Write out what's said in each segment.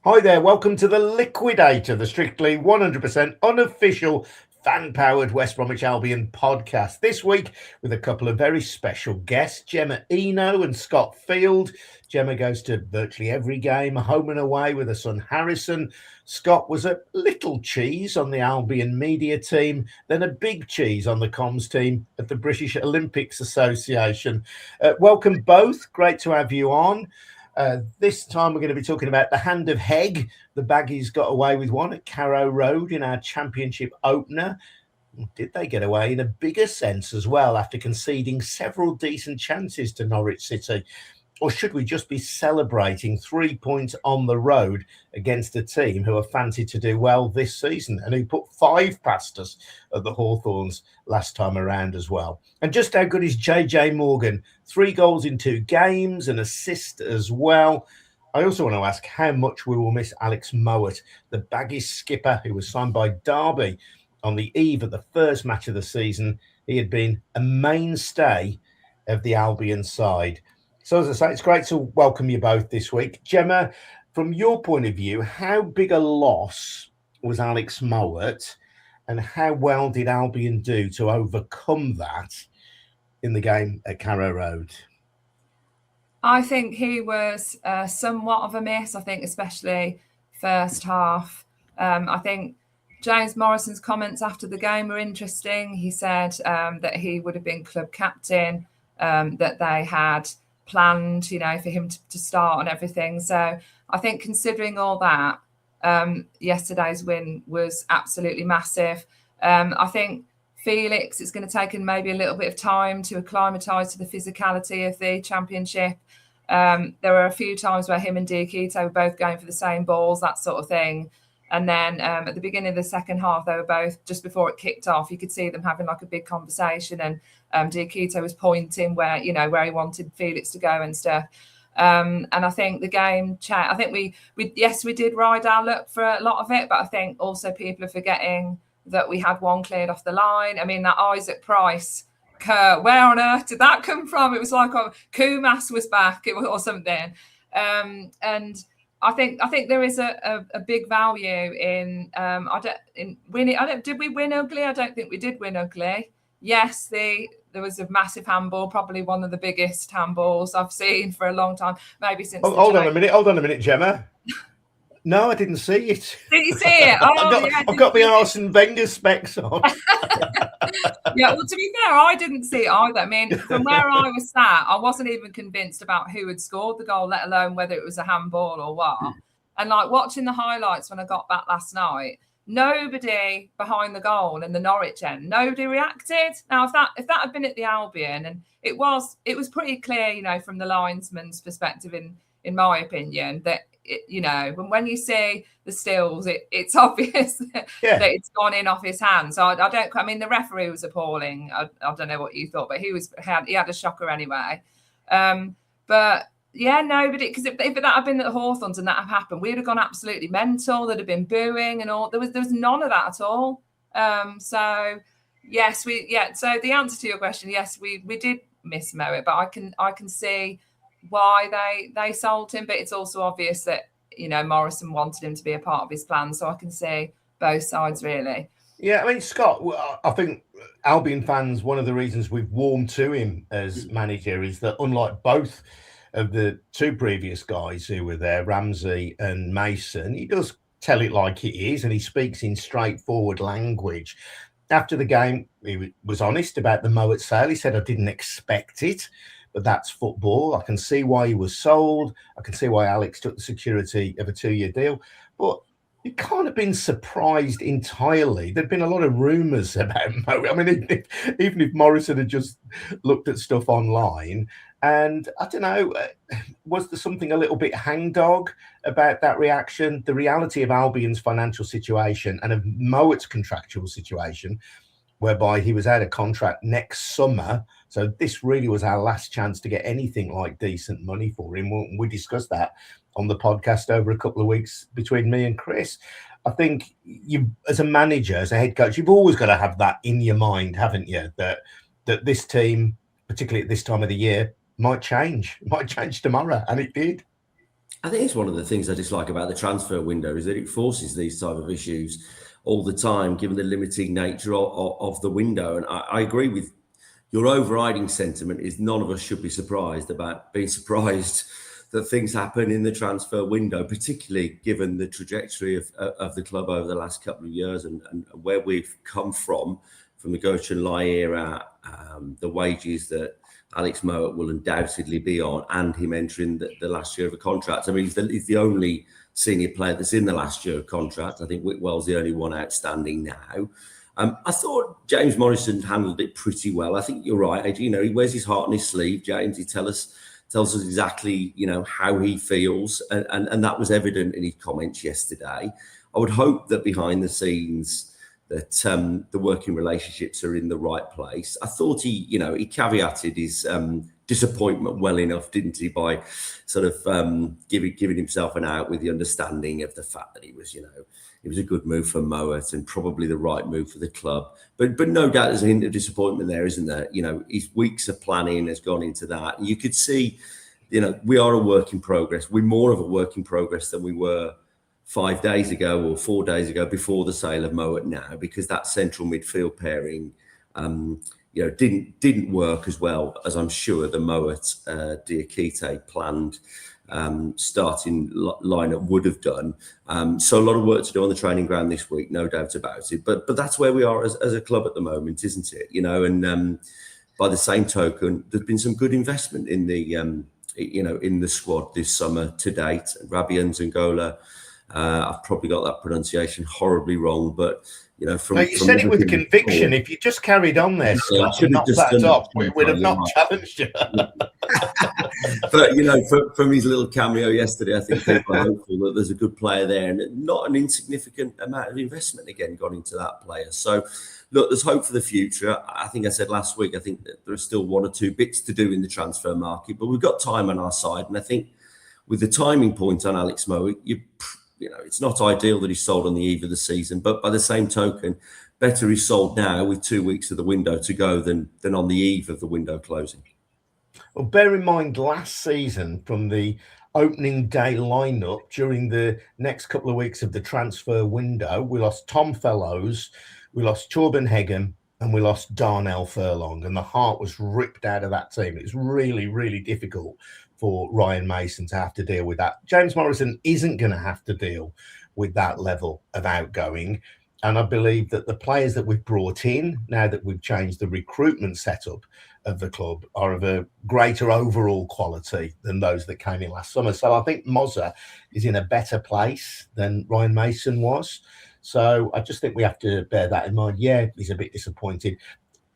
Hi there, welcome to the Liquidator, the strictly 100% unofficial fan-powered West Bromwich Albion podcast. This week with a couple of very special guests, Gemma Eno and Scott Field. Gemma goes to virtually every game, home and away with her son Harrison. Scott was a little cheese on the Albion media team, then a big cheese on the comms team at the British Olympics Association. Welcome both, great to have you on. This time we're going to be talking about the Hand of Heg. The Baggies got away with one at Carrow Road in our championship opener. Did they get away in a bigger sense as well after conceding several decent chances to Norwich City? Or should we just be celebrating 3 points on the road against a team who are fancied to do well this season and who put 5 past us at the Hawthorns last time around as well? And just how good is JJ Morgan? 3 goals in 2 games, an assist as well. I also want to ask how much we will miss Alex Mowatt, the Baggies skipper who was signed by Derby on the eve of the first match of the season. He had been a mainstay of the Albion side. So as I say, it's great to welcome you both this week. Gemma, from your point of view, how big a loss was Alex Mowatt and how well did Albion do to overcome that in the game at Carrow Road? I think he was somewhat of a miss, I think, especially first half. I think James Morrison's comments after the game were interesting. He said that he would have been club captain, that they had planned, for him to start and everything. So I think considering all that, yesterday's win was absolutely massive. I think Felix, it's going to take him maybe a little bit of time to acclimatise to the physicality of the championship. There were a few times where him and Diakite were both going for the same balls, that sort of thing. And then at the beginning of the second half, they were both, just before it kicked off, you could see them having like a big conversation, and Diakite was pointing where he wanted Felix to go and stuff. And I think the game chat, I think we did ride our luck for a lot of it, but I think also people are forgetting that we had one cleared off the line. I mean, that Isaac Price curve, where on earth did that come from? It was like Kumas was back or something. And I think there is a big value in winning. Did we win ugly? I don't think we did win ugly. Yes, there was a massive handball, probably one of the biggest handballs I've seen for a long time, maybe since. Hold on a minute, Gemma. No, I didn't see it. Did you see it? Oh, I've got my Arsene Wenger specs on. Yeah, well, to be fair, I didn't see it either. I mean, from where I was sat, I wasn't even convinced about who had scored the goal, let alone whether it was a handball or what. And like watching the highlights when I got back last night, nobody behind the goal in the Norwich end, nobody reacted. Now, if that had been at the Albion, and it was pretty clear, from the linesman's perspective, in my opinion, that when you see the stills, it's obvious that it's gone in off his hand. So I mean, the referee was appalling. I don't know what you thought, but he had a shocker anyway. But yeah, nobody, because if that had been at the Hawthorns and that had happened, we'd have gone absolutely mental. There'd have been booing and all. There was none of that at all. So yes, so the answer to your question, yes, we did miss Mowatt, but I can see why they sold him, but it's also obvious that Morrison wanted him to be a part of his plan, so I can see both sides really. Yeah, I mean, Scott, I think Albion fans, one of the reasons we've warmed to him as manager is that unlike both of the 2 previous guys who were there, Ramsey and Mason, he does tell it like it is, and he speaks in straightforward language. After the game, he was honest about the Mowatt sale. He said, I didn't expect it, but that's football. I can see why he was sold. I can see why Alex took the security of a 2-year deal. But you can't have been surprised entirely. There'd been a lot of rumours about Mowatt. I mean, even if Morrison had just looked at stuff online, and I don't know, was there something a little bit hangdog about that reaction? The reality of Albion's financial situation and of Mowatt's contractual situation, whereby he was out of contract next summer. So this really was our last chance to get anything like decent money for him. We discussed that on the podcast over a couple of weeks between me and Chris. I think you, as a manager, as a head coach, you've always got to have that in your mind, haven't you? That this team, particularly at this time of the year, might change tomorrow. And it did. I think it's one of the things I dislike about the transfer window is that it forces these type of issues all the time, given the limiting nature of the window. And I agree with your overriding sentiment is none of us should be surprised about being surprised that things happen in the transfer window, particularly given the trajectory of the club over the last couple of years and where we've come from the Goethe and Lai era, the wages that Alex Mowatt will undoubtedly be on, and him entering the last year of a contract. I mean, he's the only senior player that's in the last year of contract. I think Whitwell's the only one outstanding now. I thought James Morrison handled it pretty well. I think you're right, Adrian. He wears his heart on his sleeve. James, he tells us exactly, how he feels, and that was evident in his comments yesterday. I would hope that behind the scenes that the working relationships are in the right place. I thought he caveated his disappointment well enough, didn't he, by sort of giving himself an out with the understanding of the fact that it was a good move for Mowatt and probably the right move for the club. But no doubt there's a hint of disappointment there, isn't there? His weeks of planning has gone into that. And you could see, we are a work in progress. We're more of a work in progress than we were 5 days ago or 4 days ago before the sale of Mowatt now, because that central midfield pairing, didn't work as well as I'm sure the Mowatt Diakite planned starting lineup would have done. So a lot of work to do on the training ground this week, no doubt about it. But that's where we are as a club at the moment, isn't it? And by the same token, there's been some good investment in the in the squad this summer to date. Rabbi Nzangola, I've probably got that pronunciation horribly wrong, but you said it with conviction. If you just carried on there, Scott, and not that up, we would have not challenged you. But from his little cameo yesterday, I think people are hopeful that there's a good player there, and not an insignificant amount of investment again gone into that player. So, look, there's hope for the future. I think I said last week, I think that there are still one or two bits to do in the transfer market, but we've got time on our side, and I think with the timing point on Alex Mowatt, it's not ideal that he's sold on the eve of the season, but by the same token, better he's sold now with 2 weeks of the window to go than on the eve of the window closing. Well, bear in mind last season from the opening day lineup during the next couple of weeks of the transfer window, we lost Tom Fellows, we lost Torben Hegem, and we lost Darnell Furlong, and the heart was ripped out of that team. It was really, really difficult for Ryan Mason to have to deal with that. James Morrison isn't going to have to deal with that level of outgoing. And I believe that the players that we've brought in, now that we've changed the recruitment setup of the club, are of a greater overall quality than those that came in last summer. So I think Mozza is in a better place than Ryan Mason was. So I just think we have to bear that in mind. Yeah, he's a bit disappointed.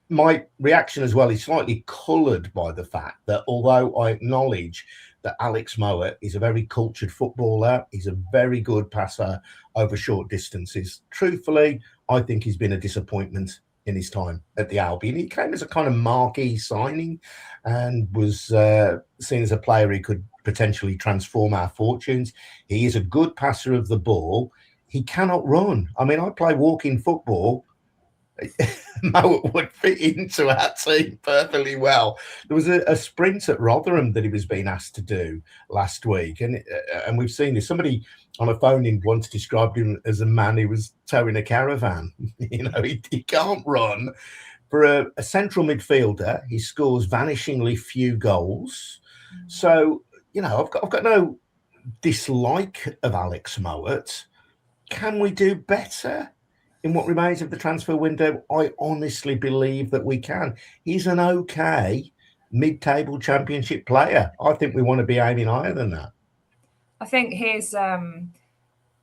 My reaction as well is slightly coloured by the fact that although I acknowledge that Alex Mowatt is a very cultured footballer, he's a very good passer over short distances. Truthfully, I think he's been a disappointment in his time at the Albion. He came as a kind of marquee signing and was seen as a player who could potentially transform our fortunes. He is a good passer of the ball. He cannot run. I mean, I play walking football. Mowatt would fit into our team perfectly well. There was a sprint at Rotherham that he was being asked to do last week, and we've seen this. Somebody on a phone-in once described him as a man who was towing a caravan. He can't run. For a central midfielder, he scores vanishingly few goals. So, I've got no dislike of Alex Mowatt. Can we do better in what remains of the transfer window? I honestly believe that we can. He's an okay mid-table championship player. I think we want to be aiming higher than that. I think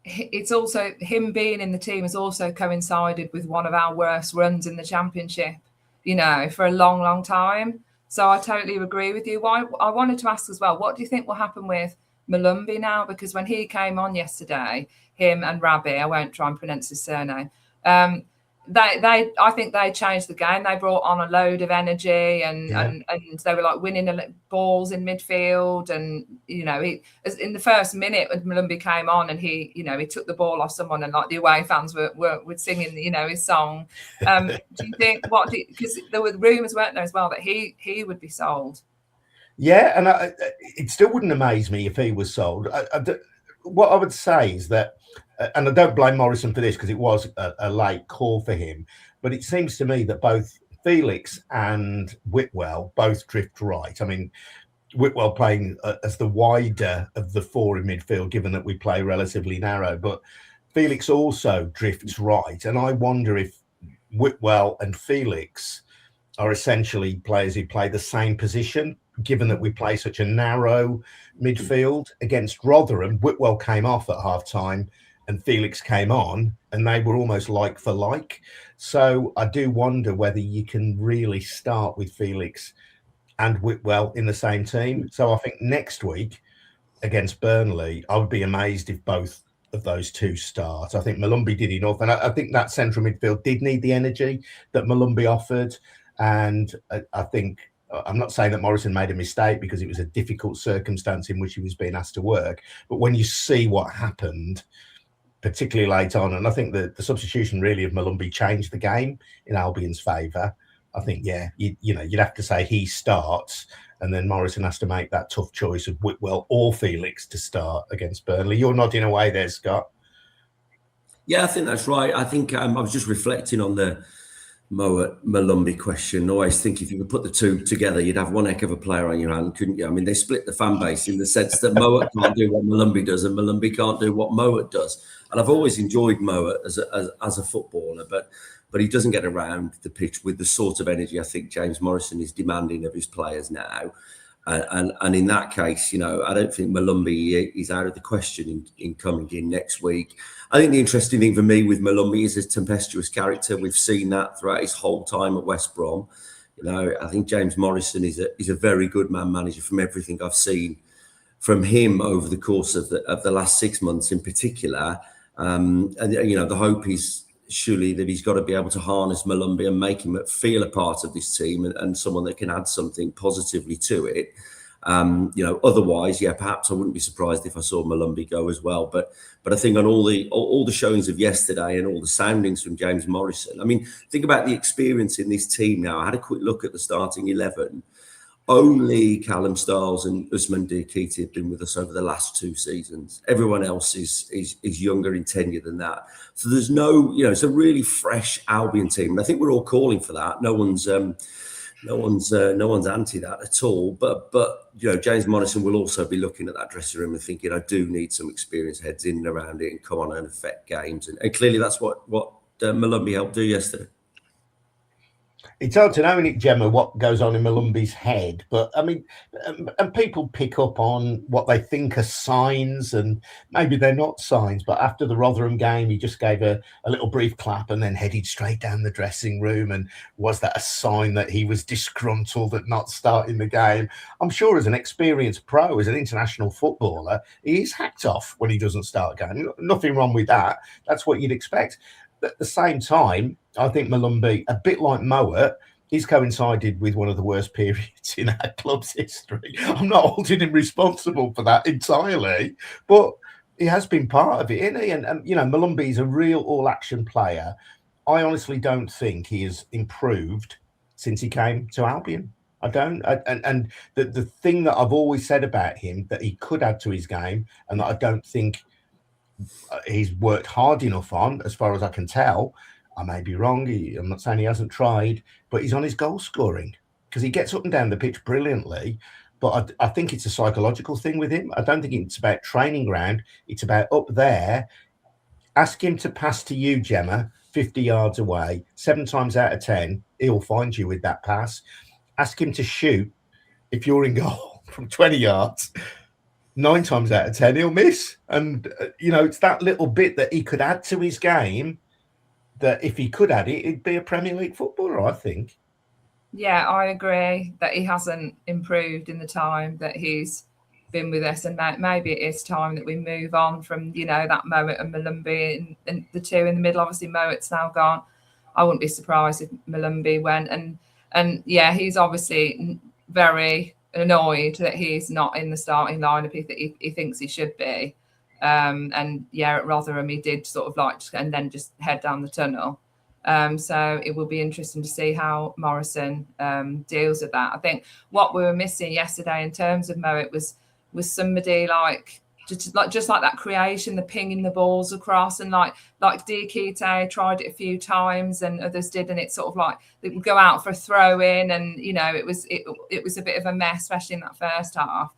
it's also him being in the team has also coincided with one of our worst runs in the championship, for a long, long time. So I totally agree with you. I wanted to ask as well, what do you think will happen with Malumbi now? Because when he came on yesterday, him and Rabbi, I won't try and pronounce his surname, I think they changed the game. They brought on a load of energy and they were like winning balls in midfield. And in the first minute when Malumbi came on and he took the ball off someone and like the away fans were singing his song. Do you think because there were rumours, weren't there, as well, that he would be sold? Yeah, and it still wouldn't amaze me if he was sold. What I would say is that, and I don't blame Morrison for this because it was a late call for him, but it seems to me that both Felix and Whitwell both drift right. I mean, Whitwell playing as the wider of the four in midfield, given that we play relatively narrow, but Felix also drifts right. And I wonder if Whitwell and Felix are essentially players who play the same position, given that we play such a narrow midfield. Against Rotherham, Whitwell came off at half time and Felix came on, and they were almost like for like. So I do wonder whether you can really start with Felix and Whitwell in the same team. So I think next week against Burnley, I would be amazed if both of those two start. I think Malumbi did enough, and I think that central midfield did need the energy that Malumbi offered. And I think, I'm not saying that Morrison made a mistake because it was a difficult circumstance in which he was being asked to work, but when you see what happened, particularly late on, and I think the substitution really of Malumbi changed the game in Albion's favour. I think, yeah, you'd have to say he starts, and then Morrison has to make that tough choice of Whitwell or Felix to start against Burnley. You're nodding away there, Scott. Yeah, I think that's right. I think I was just reflecting on the Mowatt Malumbi question. I always think if you could put the two together, you'd have one heck of a player on your hand, couldn't you? I mean, they split the fan base in the sense that Mowatt can't do what Malumbi does and Malumbi can't do what Mowatt does. And I've always enjoyed Mowatt as a footballer, but he doesn't get around the pitch with the sort of energy I think James Morrison is demanding of his players now. And in that case, I don't think Malumbi is out of the question in coming in next week. I think the interesting thing for me with Malumbi is his tempestuous character. We've seen that throughout his whole time at West Brom. I think James Morrison is a very good man manager from everything I've seen from him over the course of the last 6 months in particular. And the hope is surely that he's got to be able to harness Malumbi and make him feel a part of this team and someone that can add something positively to it. Otherwise, yeah, perhaps I wouldn't be surprised if I saw Malumbi go as well. But I think on all the showings of yesterday and all the soundings from James Morrison, I mean, think about the experience in this team now. I had a quick look at the starting 11. Only Callum Stiles and Usman Diakite have been with us over the last 2 seasons. Everyone else is younger in tenure than that. So there's no, it's a really fresh Albion team. And I think we're all calling for that. No one's anti that at all. But James Morrison will also be looking at that dressing room and thinking, I do need some experienced heads in and around it and come on and affect games. And clearly that's what Malumbi helped do yesterday. It's hard to know, isn't it, Gemma, what goes on in Malumbi's head. But, I mean, and people pick up on what they think are signs, and maybe they're not signs. But after the Rotherham game, he just gave a little brief clap and then headed straight down the dressing room. And was that a sign that he was disgruntled at not starting the game? I'm sure as an experienced pro, as an international footballer, he is hacked off when he doesn't start a game. Nothing wrong with that. That's what you'd expect. At the same time, I think Malumbi, a bit like Mowatt, he's coincided with one of the worst periods in our club's history. I'm not holding him responsible for that entirely, but he has been part of it, isn't he? And Malumbi is a real all-action player. I honestly don't think he has improved since he came to Albion. I don't. And the thing that I've always said about him that he could add to his game, and that I don't think he's worked hard enough on, as far as I can tell. I may be wrong. I'm not saying he hasn't tried, but he's on his goal scoring, because he gets up and down the pitch brilliantly. But I think it's a psychological thing with him. I don't think it's about training ground. It's about up there. Ask him to pass to you, Gemma, 50 yards away. 7 times out of 10, he'll find you with that pass. Ask him to shoot if you're in goal from 20 yards. 9 times out of 10, he'll miss. And, it's that little bit that he could add to his game that if he could add it, he'd be a Premier League footballer, I think. Yeah, I agree that he hasn't improved in the time that he's been with us. And maybe it is time that we move on from, that Mowatt and Malumbi and the two in the middle. Obviously, Mowatt's now gone. I wouldn't be surprised if Malumbi went. And yeah, he's obviously very annoyed that he's not in the starting lineup. He thinks he should be. And yeah, at Rotherham, he did sort of and then just head down the tunnel. So it will be interesting to see how Morrison deals with that. I think what we were missing yesterday in terms of Mowatt was somebody just like that creation, the pinging the balls across, and like Diakite tried it a few times and others did, and it's sort of like it would go out for a throw in, and it was a bit of a mess, especially in that first half.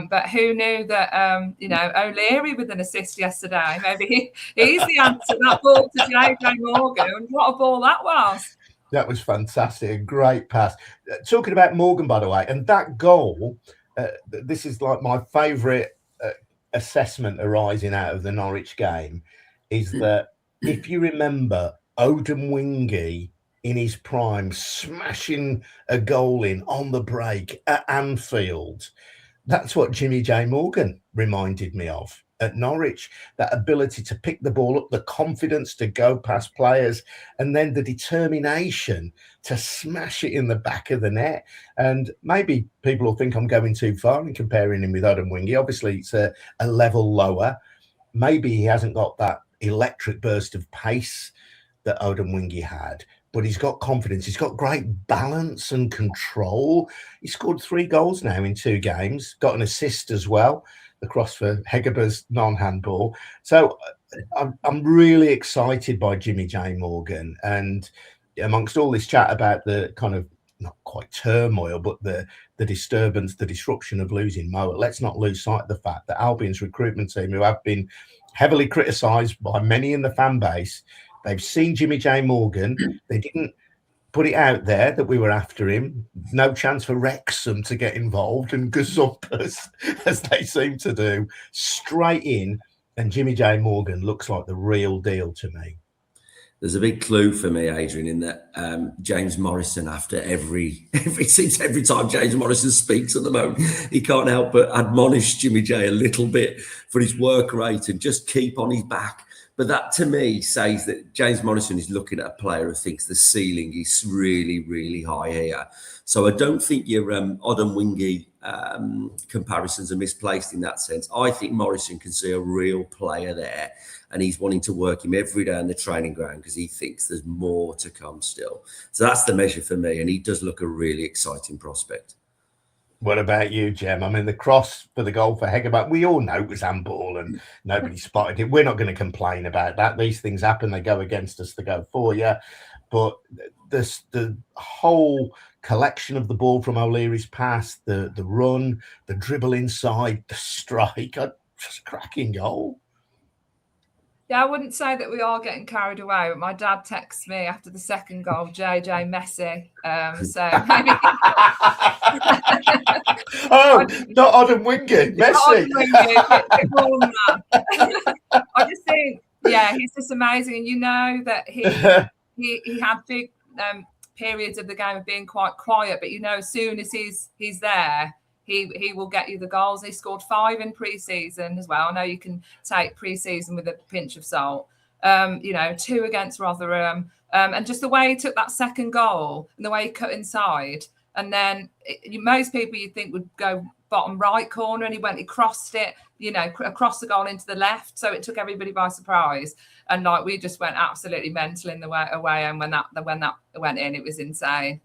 But who knew that O'Leary with an assist yesterday? Maybe he's the answer. That ball to JJ Morgan, and what a ball that was. That was fantastic. A great pass. Talking about Morgan, by the way, and that goal, this is like my favourite assessment arising out of the Norwich game, is that if you remember Odemwingie in his prime smashing a goal in on the break at Anfield, that's what Jimmy J Morgan reminded me of at Norwich. That ability to pick the ball up, the confidence to go past players, and then the determination to smash it in the back of the net. And maybe people will think I'm going too far in comparing him with Odemwingie. Obviously, it's a level lower. Maybe he hasn't got that electric burst of pace that Odemwingie had, but he's got confidence. He's got great balance and control. He scored 3 goals now in 2 games, got an assist as well, the cross for Hegerber's non-handball. So I'm really excited by Jimmy J Morgan. And amongst all this chat about the kind of, not quite turmoil, but the disturbance, the disruption of losing Mowatt, let's not lose sight of the fact that Albion's recruitment team, who have been heavily criticised by many in the fan base, they've seen Jimmy J Morgan. They didn't put it out there that we were after him. No chance for Wrexham to get involved and gazumpers, as they seem to do. Straight in, and Jimmy J Morgan looks like the real deal to me. There's a big clue for me, Adrian, in that James Morrison, after every time James Morrison speaks at the moment, he can't help but admonish Jimmy J a little bit for his work rate and just keep on his back. But that, to me, says that James Morrison is looking at a player who thinks the ceiling is really, really high here. So I don't think your Odemwingie comparisons are misplaced in that sense. I think Morrison can see a real player there, and he's wanting to work him every day on the training ground because he thinks there's more to come still. So that's the measure for me, and he does look a really exciting prospect. What about you, Gem? I mean, the cross for the goal for Hegerberg, we all know it was handball and nobody spotted it. We're not going to complain about that. These things happen. They go against us, they go for you. But the whole collection of the ball from O'Leary's pass, the run, the dribble inside, the strike, just a cracking goal. Yeah, I wouldn't say that we are getting carried away. But my dad texts me after the second goal, JJ Messi. So maybe. Oh, not Odemwingie, Messi. I just think, yeah, he's just amazing, and you know that he had big periods of the game of being quite quiet, but you know, as soon as he's there, he will get you the goals. He scored 5 in pre-season as well. I know you can take pre-season with a pinch of salt. 2 against Rotherham, and just the way he took that second goal and the way he cut inside, and then most people you'd think would go bottom right corner, and he crossed it, across the goal into the left. So it took everybody by surprise, and we just went absolutely mental in the away, and when that went in, it was insane.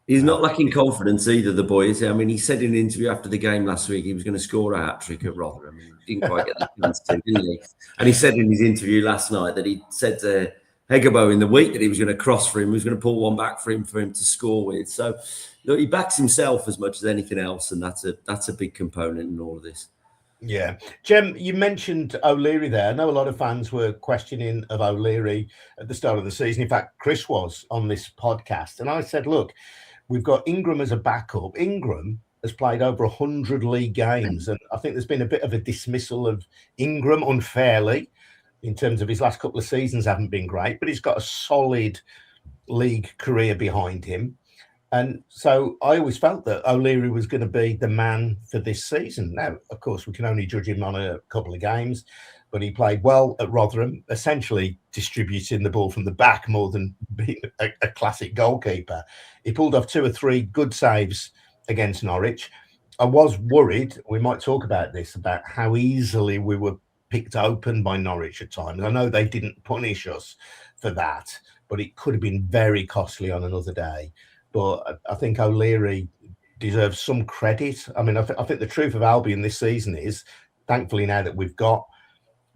He's not lacking confidence either, the boy, is he? I mean, he said in an interview after the game last week he was going to score a hat-trick at Rotherham. He didn't quite get the chance to, didn't he? And he said in his interview last night that he said to Hegerberg in the week that he was going to cross for him, he was going to pull one back for him to score with. So look, he backs himself as much as anything else, and that's a big component in all of this. Yeah. Gem, you mentioned O'Leary there. I know a lot of fans were questioning of O'Leary at the start of the season. In fact, Chris was on this podcast, and I said, look, we've got Ingram as a backup. Ingram has played over 100 league games, and I think there's been a bit of a dismissal of Ingram unfairly in terms of his last couple of seasons haven't been great, but he's got a solid league career behind him. And so I always felt that O'Leary was going to be the man for this season. Now, of course, we can only judge him on a couple of games, but he played well at Rotherham, essentially distributing the ball from the back more than being a classic goalkeeper. He pulled off 2 or 3 good saves against Norwich. I was worried, we might talk about this, about how easily we were picked open by Norwich at times. I know they didn't punish us for that, but it could have been very costly on another day. But I think O'Leary deserves some credit. I mean, I think the truth of Albion this season is, thankfully now that we've got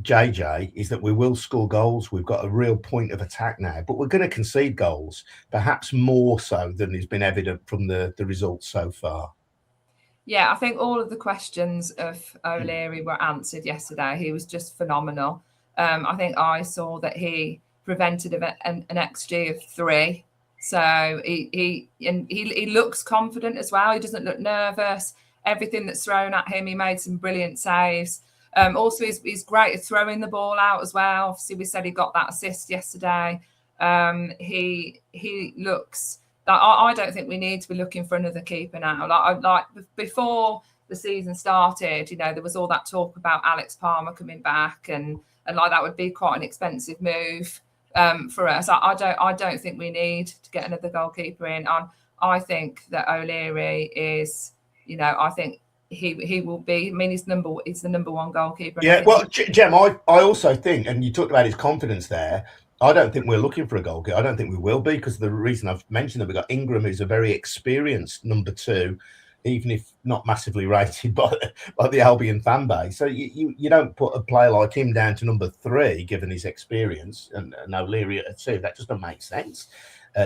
JJ, is that we will score goals. We've got a real point of attack now, but we're going to concede goals, perhaps more so than has been evident from the results so far. Yeah, I think all of the questions of O'Leary were answered yesterday. He was just phenomenal. I think I saw that he prevented an XG of 3. So he looks confident as well. He doesn't look nervous. Everything that's thrown at him, he made some brilliant saves. Also, he's great at throwing the ball out as well. Obviously, we said he got that assist yesterday. He looks... I don't think we need to be looking for another keeper now. Like before the season started, you know, there was all that talk about Alex Palmer coming back, and like that would be quite an expensive move for us. I don't think we need to get another goalkeeper in. I think that O'Leary is, you know, I think he will be. I mean, he's the number one goalkeeper. Yeah, well, Gem, I also think, and you talked about his confidence there, I don't think we're looking for a goalkeeper. I don't think we will be, because the reason I've mentioned that we've got Ingram, who's a very experienced number 2, even if not massively rated by the Albion fan base. So you don't put a player like him down to number 3, given his experience, and O'Leary at 2. That just doesn't make sense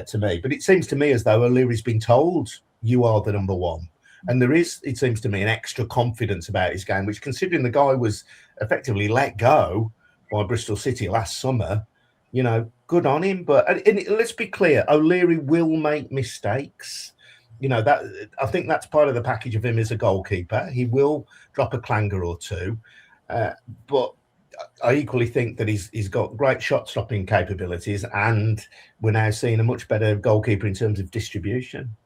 to me. But it seems to me as though O'Leary's been told, you are the number 1. And there is, it seems to me, an extra confidence about his game, which, considering the guy was effectively let go by Bristol City last summer, you know, good on him. But let's be clear, O'Leary will make mistakes. You know, that I think that's part of the package of him as a goalkeeper. He will drop a clanger or two. But I equally think that he's got great shot-stopping capabilities, and we're now seeing a much better goalkeeper in terms of distribution.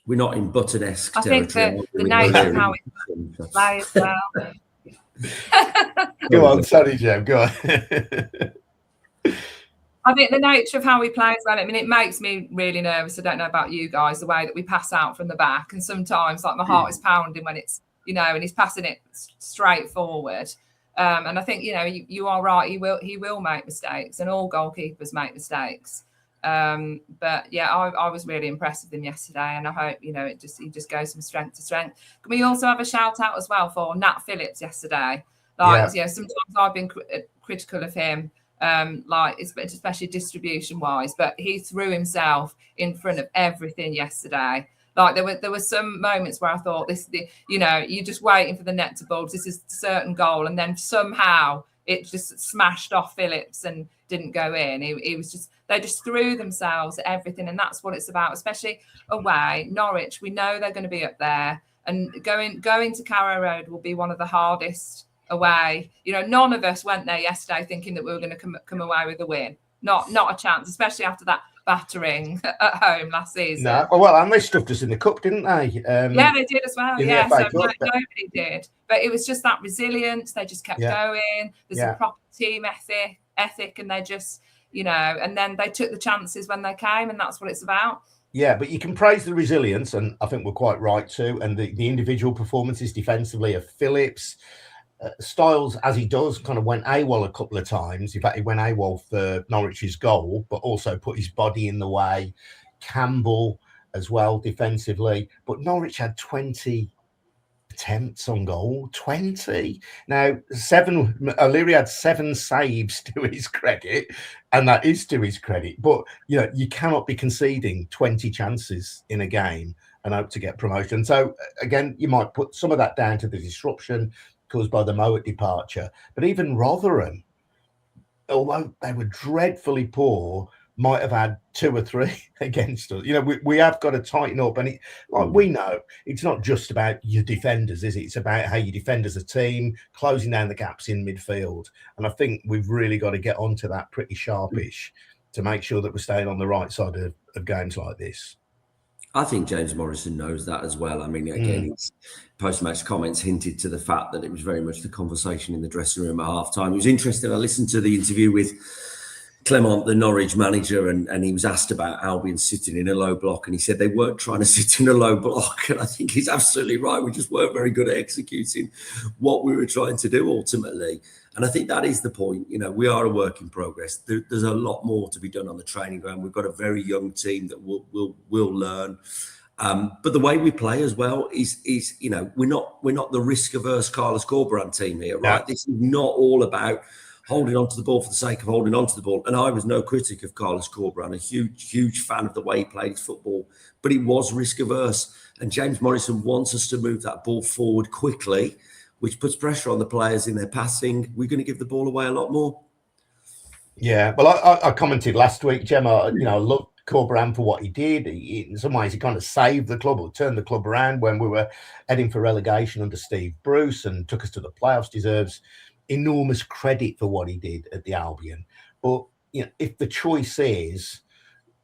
We're not in Button-esque territory. I think the nature of how it plays as well. Go on, sorry, Gem, go on. I think the nature of how he plays well, I mean, it makes me really nervous. I don't know about you guys, the way that we pass out from the back. And sometimes, like, my heart is pounding when it's, you know, and he's passing it straight forward. And I think, you know, you are right. He will make mistakes, and all goalkeepers make mistakes. But yeah, I was really impressed with him yesterday, and I hope, you know, he just goes from strength to strength. Can we also have a shout out as well for Nat Phillips yesterday? Like, yeah, sometimes I've been critical of him. Like, especially distribution wise, but he threw himself in front of everything yesterday. Like, there were some moments where I thought, you know, you're just waiting for the net to bulge. This is a certain goal, and then somehow it just smashed off Phillips and didn't go in. He was just, they just threw themselves at everything, and that's what it's about. Especially away, Norwich, we know they're going to be up there, and going to Carrow Road will be one of the hardest away. You know, none of us went there yesterday thinking that we were going to come away with a win. Not a chance, especially after that battering at home last season. No, well, and they stuffed us in the cup, didn't they? Yeah, they did as well. Yeah, so nobody did. But it was just that resilience. They just kept going. There's a proper team ethic, and they just, you know, and then they took the chances when they came, and that's what it's about. Yeah, but you can praise the resilience, and I think we're quite right to, and the individual performances defensively of Phillips. Styles, as he does, kind of went AWOL a couple of times. In fact, he went AWOL for Norwich's goal, but also put his body in the way. Campbell as well defensively. But Norwich had 20 attempts on goal. 20. Now, O'Leary had 7 saves to his credit, and that is to his credit. But, you know, you cannot be conceding 20 chances in a game and hope to get promotion. So, again, you might put some of that down to the disruption caused by the Mowatt departure. But even Rotherham, although they were dreadfully poor, might have had 2 or 3 against us. You know, we have got to tighten up. And we know it's not just about your defenders, is it? It's about how you defend as a team, closing down the gaps in midfield. And I think we've really got to get onto that pretty sharpish to make sure that we're staying on the right side of games like this. I think James Morrison knows that as well. I mean, again, his post-match comments hinted to the fact that it was very much the conversation in the dressing room at half-time. It was interesting. I listened to the interview with Clement, the Norwich manager, and he was asked about Albion sitting in a low block, and he said they weren't trying to sit in a low block. And I think he's absolutely right. We just weren't very good at executing what we were trying to do ultimately. And I think that is the point. We are a work in progress. There's a lot more to be done on the training ground. We've got a very young team that will learn. But the way we play as well is we're not the risk averse Carlos Corberán team here, right? Yeah. This is not all about holding on to the ball for the sake of holding on to the ball. And I was no critic of Carlos Corberán, a huge fan of the way he played his football, but he was risk averse. And James Morrison wants us to move that ball forward quickly, which puts pressure on the players in their passing. We're going to give the ball away a lot more. Yeah, well, I commented last week, Gemma, look, Corberán for what he did. In some ways, he kind of saved the club or turned the club around when we were heading for relegation under Steve Bruce and took us to the playoffs. Deserves enormous credit for what he did at the Albion. But if the choice is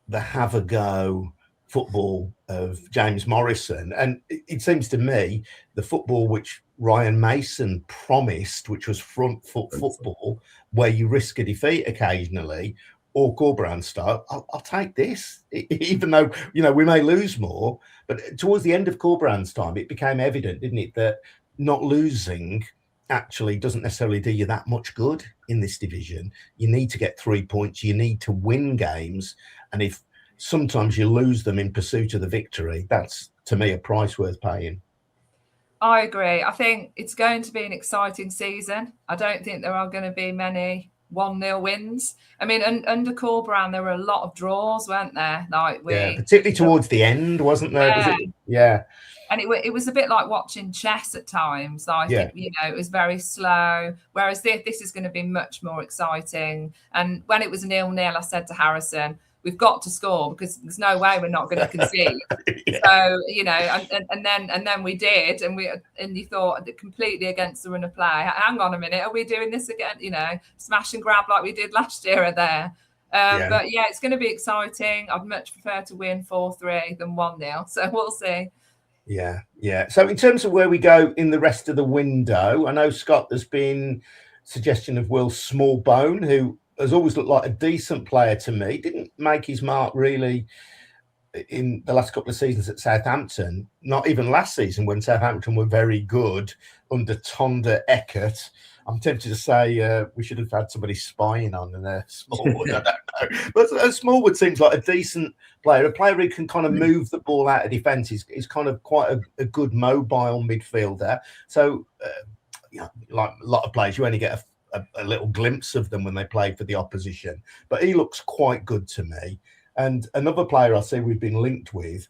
the have a go football of James Morrison, and it seems to me the football which Ryan Mason promised, which was front foot football, where you risk a defeat occasionally, or Corberán style, I'll take this, even though we may lose more. But towards the end of Corberán's time, it became evident, didn't it, that not losing actually doesn't necessarily do you that much good in this division. You need to get 3 points. You need to win games, and if sometimes you lose them in pursuit of the victory, that's to me a price worth paying. I agree. I think it's going to be an exciting season. I don't think there are going to be many 1-0 wins. I mean, under Corberán, there were a lot of draws, weren't there? Particularly towards the end, wasn't there? Yeah. And it was a bit like watching chess at times. I think, it was very slow, whereas this is going to be much more exciting. And when it was 0-0, I said to Harrison, we've got to score because there's no way we're not going to concede. So, and then we did, and you thought completely against the run of play. Hang on a minute, are we doing this again? Smash and grab like we did last year there. But it's going to be exciting. I'd much prefer to win 4-3 than 1-0. So we'll see. Yeah. So in terms of where we go in the rest of the window, I know, Scott, there's been suggestion of Will Smallbone, who has always looked like a decent player to me. Didn't make his mark really in the last couple of seasons at Southampton. Not even last season when Southampton were very good under Tonda Eckert. I'm tempted to say we should have had somebody spying on Smallwood. I don't know. But Smallwood seems like a decent player, a player who can kind of move the ball out of defence. He's kind of quite a good mobile midfielder. So, like a lot of players, you only get a little glimpse of them when they play for the opposition. But he looks quite good to me. And another player I see we've been linked with,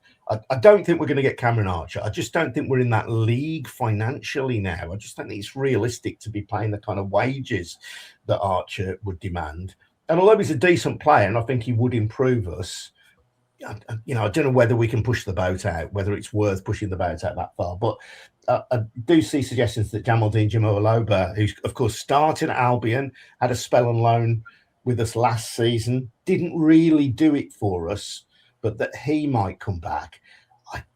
I don't think we're going to get Cameron Archer. I just don't think we're in that league financially now. I just don't think it's realistic to be paying the kind of wages that Archer would demand. And although he's a decent player, and I think he would improve us, I don't know whether we can push the boat out, whether it's worth pushing the boat out that far. But I do see suggestions that Jamaldine Jamoaloba, who's, of course, started at Albion, had a spell on loan with us last season, didn't really do it for us, but that he might come back.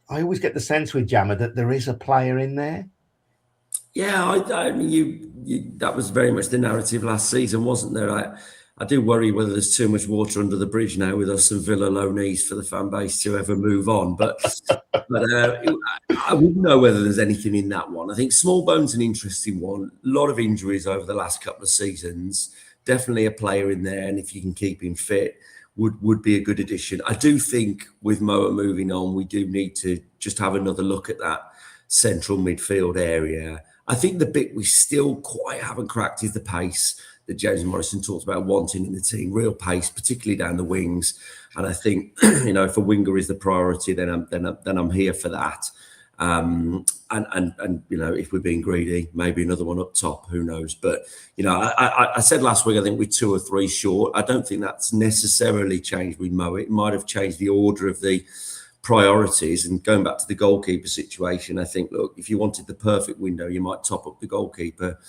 I always get the sense with Jammer that there is a player in there. Yeah, I mean, that was very much the narrative last season, wasn't there? I do worry whether there's too much water under the bridge now with us and Villa loanees for the fan base to ever move on. But I wouldn't know whether there's anything in that one. I think Smallbone's an interesting one. A lot of injuries over the last couple of seasons. Definitely a player in there, and if you can keep him fit, would be a good addition. I do think with Mowatt moving on, we do need to just have another look at that central midfield area. I think the bit we still quite haven't cracked is the pace that James Morrison talked about wanting in the team, real pace, particularly down the wings. And I think, if a winger is the priority, then I'm here for that. And if we're being greedy, maybe another one up top, who knows? But, I said last week, I think we're 2 or 3 short. I don't think that's necessarily changed with Mowatt. It might have changed the order of the priorities. And going back to the goalkeeper situation, I think, look, if you wanted the perfect window, you might top up the goalkeeper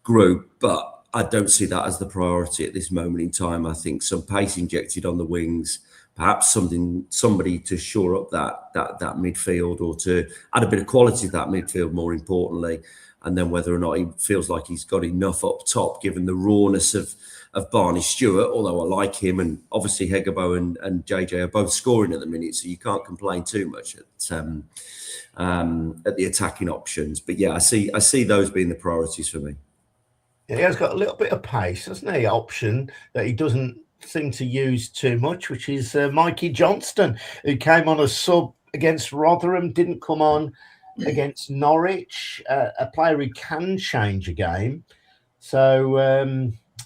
group. But I don't see that as the priority at this moment in time. I think some pace injected on the wings, perhaps somebody to shore up that midfield, or to add a bit of quality to that midfield, more importantly, and then whether or not he feels like he's got enough up top, given the rawness of Barney Stewart, although I like him, and obviously Hegebo and JJ are both scoring at the minute, so you can't complain too much at the attacking options. But yeah, I see those being the priorities for me. He has got a little bit of pace, hasn't he? Option that he doesn't seem to use too much, which is Mikey Johnston, who came on a sub against Rotherham, didn't come on against Norwich, a player who can change a game. So,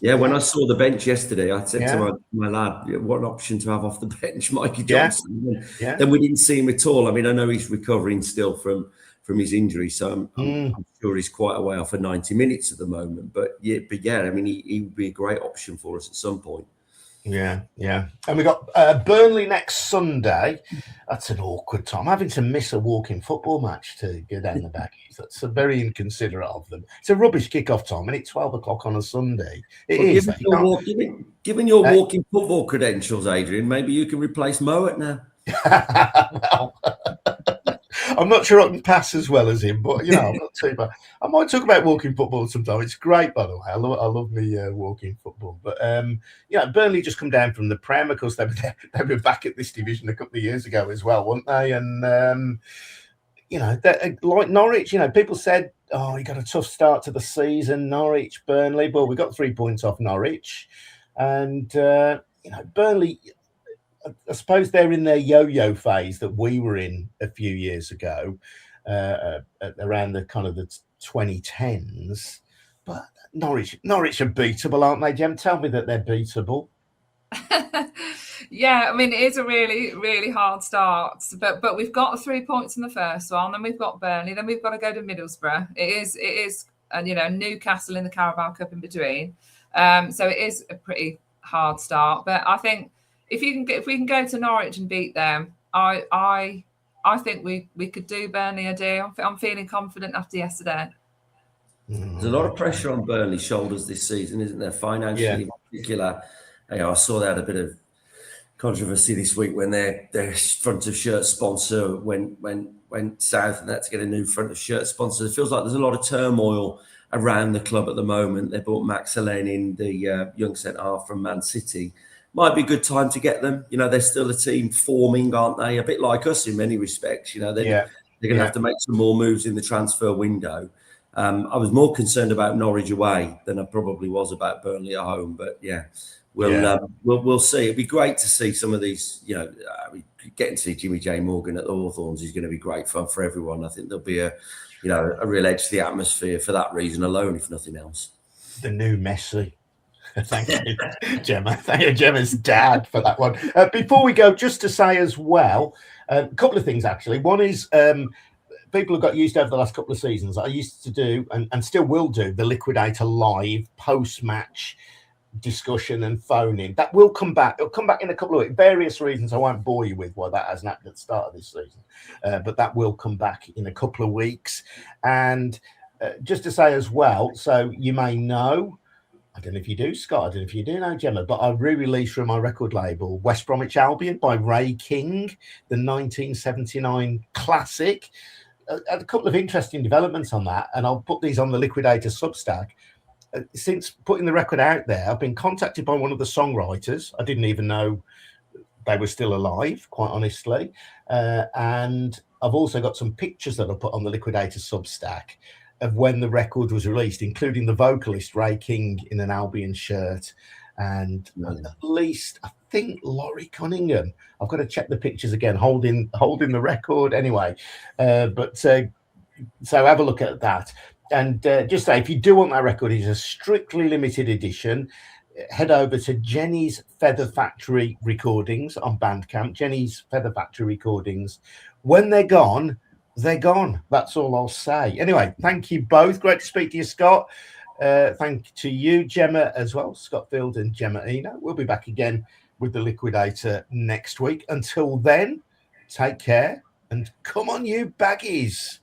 when I saw the bench yesterday, I said to my lad, what an option to have off the bench, Mikey Johnston. Then we didn't see him at all. I mean, I know he's recovering still from his injury, so I'm sure he's quite a way off for 90 minutes at the moment. But I mean, he would be a great option for us at some point. Yeah. And we got Burnley next Sunday. That's an awkward time. Having to miss a walking football match to go down the baggies. That's very inconsiderate of them. It's a rubbish kickoff time, and it's 12 o'clock on a Sunday. Given your walking football credentials, Adrian, maybe you can replace Mowatt now. Well, I'm not sure I can pass as well as him, but I'm not too bad. I might talk about walking football sometime. It's great, by the way. I love me walking football. But Burnley just come down from the Prem. Of course, they were back at this division a couple of years ago as well, weren't they? And like Norwich, people said, "Oh, you got a tough start to the season, Norwich, Burnley." Well, we got 3 points off Norwich, and Burnley. I suppose they're in their yo-yo phase that we were in a few years ago, around the kind of the 2010s. But Norwich are beatable, aren't they, Gem? Tell me that they're beatable. Yeah, I mean, it is a really, really hard start. But we've got 3 points in the first one, then we've got Burnley, then we've got to go to Middlesbrough. It is, and Newcastle in the Carabao Cup in between. So it is a pretty hard start. But I think if we can go to Norwich and beat them, I think we could do Burnley a deal. I'm feeling confident after yesterday. There's a lot of pressure on Burnley's shoulders this season, isn't there? Financially, in particular. I saw they had a bit of controversy this week when their front of shirt sponsor went south, and they had to get a new front of shirt sponsor. It feels like there's a lot of turmoil around the club at the moment. They brought Max Allen in, the young centre half from Man City. Might be a good time to get them. They're still a team forming, aren't they? A bit like us in many respects. They're going to have to make some more moves in the transfer window. I was more concerned about Norwich away than I probably was about Burnley at home. But we'll see. It'd be great to see some of these. Getting to see Jimmy J Morgan at the Hawthorns is going to be great fun for everyone. I think there'll be a real edge to the atmosphere for that reason alone, if nothing else. The new Messi. Thank you, Gemma. Thank you, Gemma's dad, for that one. Before we go, just to say as well, a couple of things, actually. One is people have got used over the last couple of seasons. I used to do, and still will do, the Liquidator live post-match discussion and phoning. That will come back. It'll come back in a couple of weeks. Various reasons I won't bore you with why that hasn't happened at the start of this season. But that will come back in a couple of weeks. And just to say as well, so you may know, I don't know if you do, Scott. I don't know if you do know, Gemma, but I re-released from my record label West Bromwich Albion by Ray King, the 1979 classic. A couple of interesting developments on that, and I'll put these on the Liquidator Substack. Since putting the record out there, I've been contacted by one of the songwriters. I didn't even know they were still alive, quite honestly. And I've also got some pictures that I put on the Liquidator Substack of when the record was released, including the vocalist Ray King in an Albion shirt, and at least I think Laurie Cunningham. I've got to check the pictures again, holding the record anyway. So have a look at that, and just say if you do want that record, it's a strictly limited edition. Head over to Jenny's Feather Factory Recordings on Bandcamp. Jenny's Feather Factory Recordings. When they're gone, they're gone. That's all I'll say. Anyway, thank you both. Great to speak to you, Scott. Thank to you, Gemma, as well. Scott Field and Gemma Eno. We'll be back again with the Liquidator next week. Until then, take care and come on, you baggies.